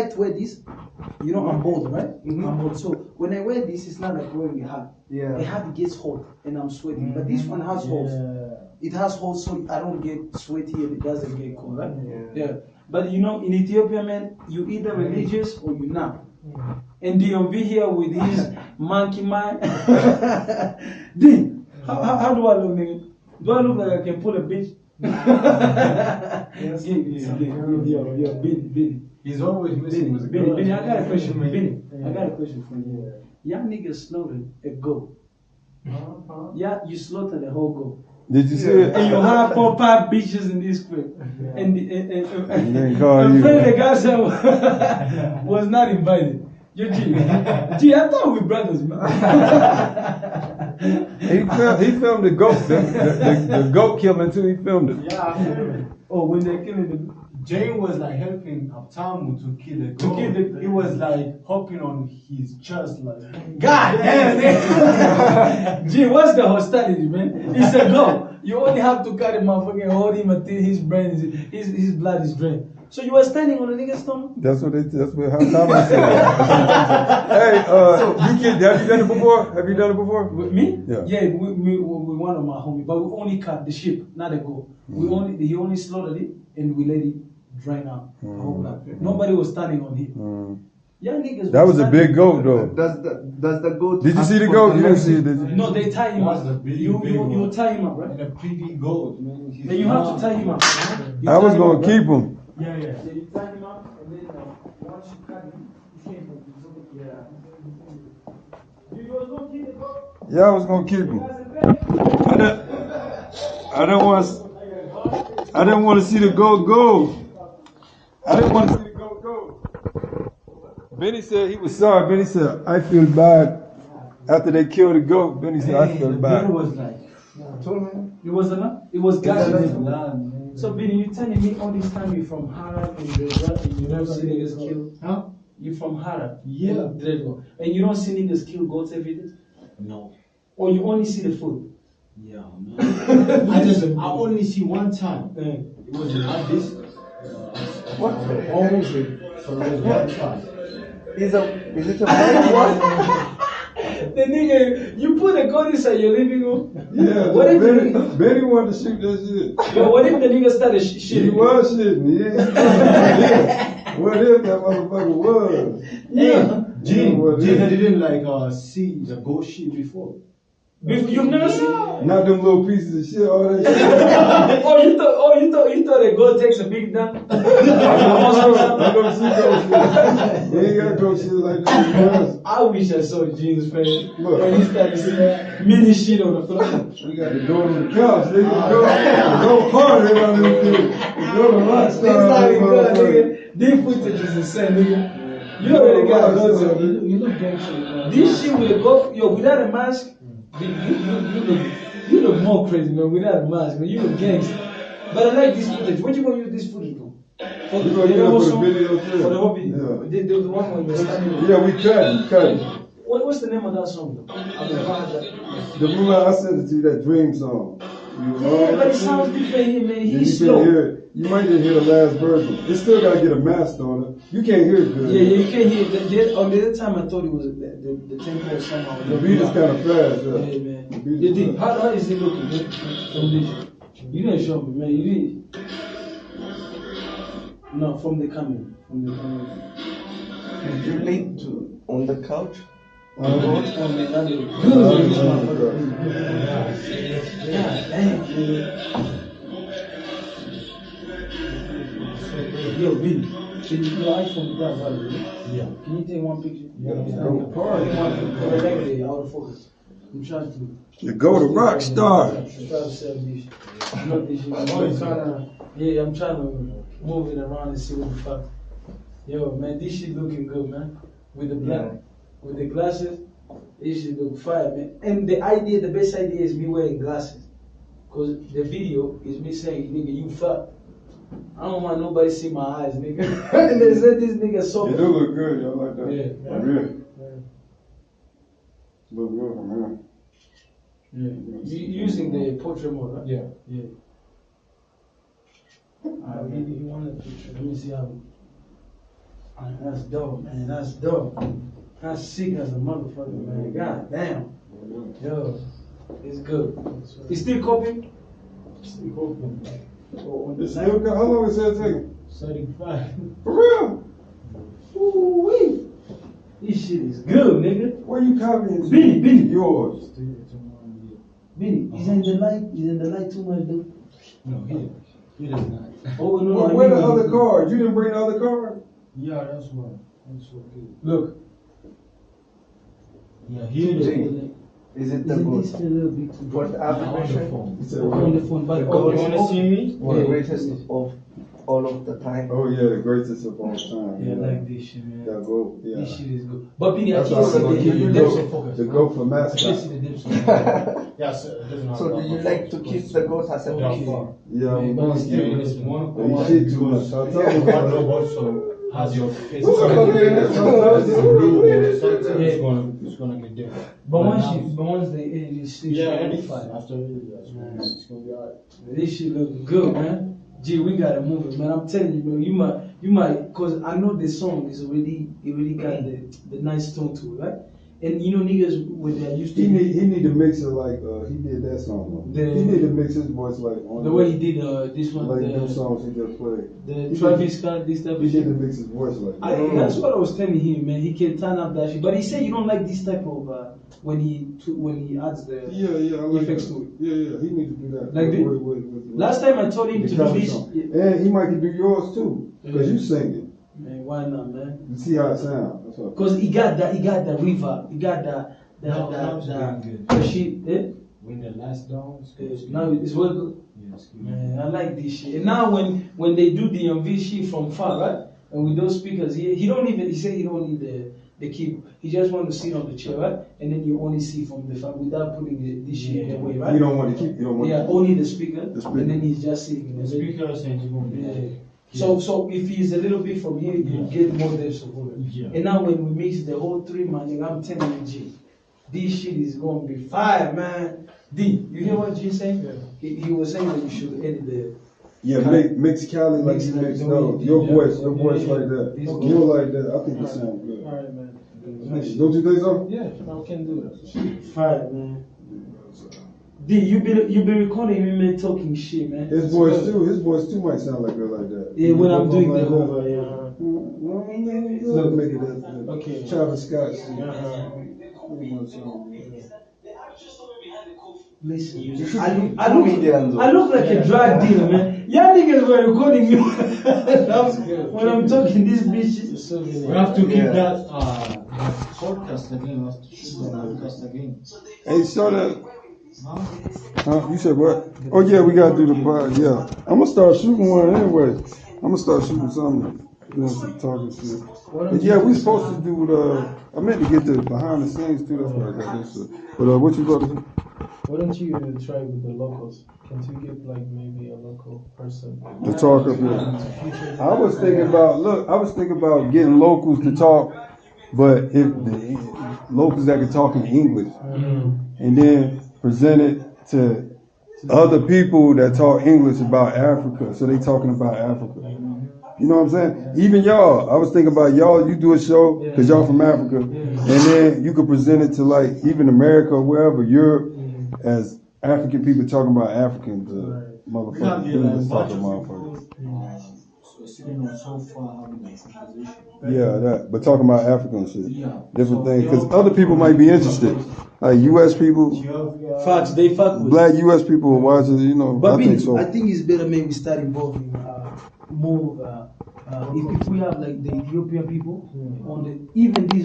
like to wear this, you know, I'm bald, right? Mm-hmm. I'm bald. So when I wear this, it's not like wearing a hat. Yeah. A hat gets hot and I'm sweating. But this one has holes. It has holes so I don't get sweaty and it doesn't get cold, right? Yeah. But you know, in Ethiopia, man, you either religious or you not. And DMV here with his monkey mind. D, how do I look, nigga? Do I look like I can pull a bitch? Yes. Yo, Benny. He's always missing with a girl. Benny, I got a question for you. I got a question for you. Y'all niggas slaughtered a goat. Yeah, you slaughtered a whole goat. Did you see it? And you have 4 or 5 bitches in this crib. And then call you. the guy said was not invited. Yo, G, I thought we brothers, man. He filmed the goat, the goat killing too. He filmed it. Yeah, I filmed it. Oh, when they're killing the... Jane was like helping Abtamu to kill the goat. He was like hopping on his chest like, God damn it! Gee, what's the hostility, man? It's a go. You only have to cut him motherfucking hold him until his brain is his blood is drained. So you were standing on the nigga's stomach? That's what how Thomas said. Hey, you kid, have you done it before? Have you done it before? With me? Yeah. Yeah, we one of my homies, but we only cut the sheep, not the goat. He only slaughtered it and we let it drain out. Whole blood. Nobody was standing on him. Young niggas. That was a big goat though. Does the goat? Did you see the goat? You didn't see it, did you? No, they tie him up. You tie him up, right? and a pretty goat, man. Then you have to tie him up. You I tie was him gonna up, keep right? him. Yeah. So you tie him up, and then once you cut him, you can't move. You was gonna keep the goat? Yeah, I was gonna keep him. I didn't want to see the goat go. I didn't want to see the goat go. Benny said he was sorry. Benny said, I feel bad. After they killed the goat, Benny said, I feel The bad. bill was like, it was enough? It was God. So Benny, you telling me all this time you from Harad and you don't see niggas kill? Huh? You from Harad? Yeah. And you don't see niggas kill goats every day? No. Or you only see the food? Yeah, no. I only see one time. It was in Addis. What? Always so it was one time. Is it a white one? The nigga, you put a goat inside your living room? Yeah, What if Benny wanted to shoot that shit. Yo, what if the nigga started shitting? He was shitting. Yeah. What if that motherfucker was? Yeah. Gene didn't like see the goat shit before. You've never seen? Not them little pieces of shit, all that shit. you thought a goat takes a big dump? I don't see goat shit. You ain't got goat shit like that. I wish I saw Gene's face Look. when he started seeing mini shit on the floor. We got the goat on the couch. They can go party around this thing. Go to rock It's star. not even good, nigga. This footage is insane, nigga. You already got loads of it. You look gangster, man. This shit with a goat, yo, without a mask, you look more crazy, man. Without a mask, man, you look gangster. But I like this footage. What you gonna use this footage for? For We gonna use it whole for the song? video too. For the whole video. Yeah. The one where you're standing. Yeah, we cut it. What's the name of that song? Though? I've never heard that. The moment I sent it to you, that dream song. Yeah, but it sounds different here, man. You He's can slow. hear it. You might just hear the last version. It still gotta get a master on it. You can't hear it good. Yeah, you can't hear it. On the other time, I thought it was the tempo was somehow. The beat is kind of fast. Yeah, Yeah. man. The beat You is did. fast. How is it looking? Man? From this, you didn't show me, man. You did. No, from the camera. From the camera. Did you lay on the couch? Oh man, that look good. Yeah, damn. Yo, Billy, can you your iPhone that value? Yeah. Can you take one picture? Yeah, go party. Out of focus. I'm trying to. You go to rock star. I'm trying to sell this. Not this shit. I'm trying to move it around and see what the fuck. Yo, man, this shit looking good, man. With the black, with the glasses, this shit look fire, man. And the best idea is me wearing glasses. Cause the video is me saying, nigga, you fuck. I don't want nobody see my eyes, nigga. And they said this nigga so. You do look good. Y'all like that? Yeah. Really? Look good from here. Yeah. You using the portrait mode, right? Yeah. Yeah. Alright, you want a picture? Let me see how. Man, that's dope, man. That's dope. That's sick as a motherfucker, man. God damn. Yo, it's good. You still coping? Still coping. It's still good. How long is that taking? 35. For real? Ooh-wee. This shit is good, nigga. Where you copying? Benny. Yours. Benny, isn't the light too much, dude? No, he does not. Oh, no, Where the other card? You didn't bring the other card? Yeah, that's why. That's so good. Look. Yeah, here it is. Is it the Isn't this book a little bit too for the affirmation? on the phone, but The oh, goal- You wanna see me? The greatest of all of the time. Oh yeah, the greatest of all time. Yeah, I like this shit, man. That go. Yeah. This shit is good. But Benny, I That's can't why see I'm gonna give you the the lips. go. The go for I can't see mascot. the lips. Yeah, sir. It doesn't have So do you like to keep the goat as a Okay. pet? Yeah, I'm But gonna still, give it's you. one But he shit too much. I told him. also has your face. Who's gonna be in this? Sometimes it's gonna get different. But once they sleep, Yeah, it's and fine. after it's gonna be alright. This shit look good, man. Gee, we gotta move it, man. I'm telling you, man. You might, cause I know the song is already got the nice tone to it, right? And you know, niggas when they're used to He need to mix it like he did that song. The- He need to mix his voice like on the way he did this one, like them the songs he just played. He Travis Scott, this type He of need to shit. mix his voice like that. That's what I was telling him, man. He can turn up that shit, but he said you don't like this type of when he adds the Yeah, I like effects that. to it. Yeah, he need to do that. Like the- Last time I told him the to do Cali this, song. And he might can do yours too, cause you sing it. man, why not, man? You see how it sounds. That's what. Cause he got the reverb, he got Now it's doing good. the shit. Eh? When the last down, Now it's well good. yes, good. Man, I like this shit. And now when they do the MV shit from far, right? And with those speakers, he said he don't need the keyboard. He just want to sit on the chair, right? And then you only see from the front without putting this shit in the way, right? You don't want to keep. You don't want. Yeah, to only the speaker, The speaker. and then he's just sitting in The the speaker said you won't be Yeah. there. So if he's a little bit from here, you get more depth of it. Yeah. And now when we mix the whole three, man, I'm telling you, G, this shit is gonna be fire, man. D, you hear what G saying? Yeah. He was saying that you should edit the. Yeah, mix Cali like Mix you like mix the way those. you Your did, voice, yeah. your voice Yeah, like that. yeah. You like that. I think it sounds good. Alright, man. Don't you think so? Yeah, I can do that. Fire, man. D, you be recording me, man, talking shit, man. His voice too might sound like that like that. Yeah, when I'm doing the like whole, that. yeah. Look, make it that. Okay. Travis Scott. Listen, I Comedians, look like a drug dealer, man. Y'all niggas were recording me when I'm talking this bitch. We have to keep Yeah. that podcast again. We have to shoot the podcast again. Hey, so that. Huh? You said what? Oh yeah, we gotta do the pod. Yeah, I'm gonna start shooting one anyway. I'm gonna start shooting something. You know, some talking shit. But yeah, we supposed to do the. I meant to get the behind the scenes too. That's why I got this shit. But what you got to do? Why don't you try with the locals? Can't you get like maybe a local person? To talk up here. I was thinking about getting locals to talk, but if the locals that can talk in English, and then present it to other people that talk English about Africa, so they talking about Africa. You know what I'm saying? Even y'all, I was thinking about y'all. You do a show because y'all from Africa, and then you could present it to like even America or wherever, Europe, as African people talking about Africans, motherfuckers, English talking motherfuckers. So far having a conversation. Yeah, that. But talking about African shit, Yeah. different things, because other people might be interested. Like U.S. people, Facts, they fuck with. black U.S. people will watch it. You know, But I think so. I think it's better maybe start involving more. If we have like the Ethiopian people on the even these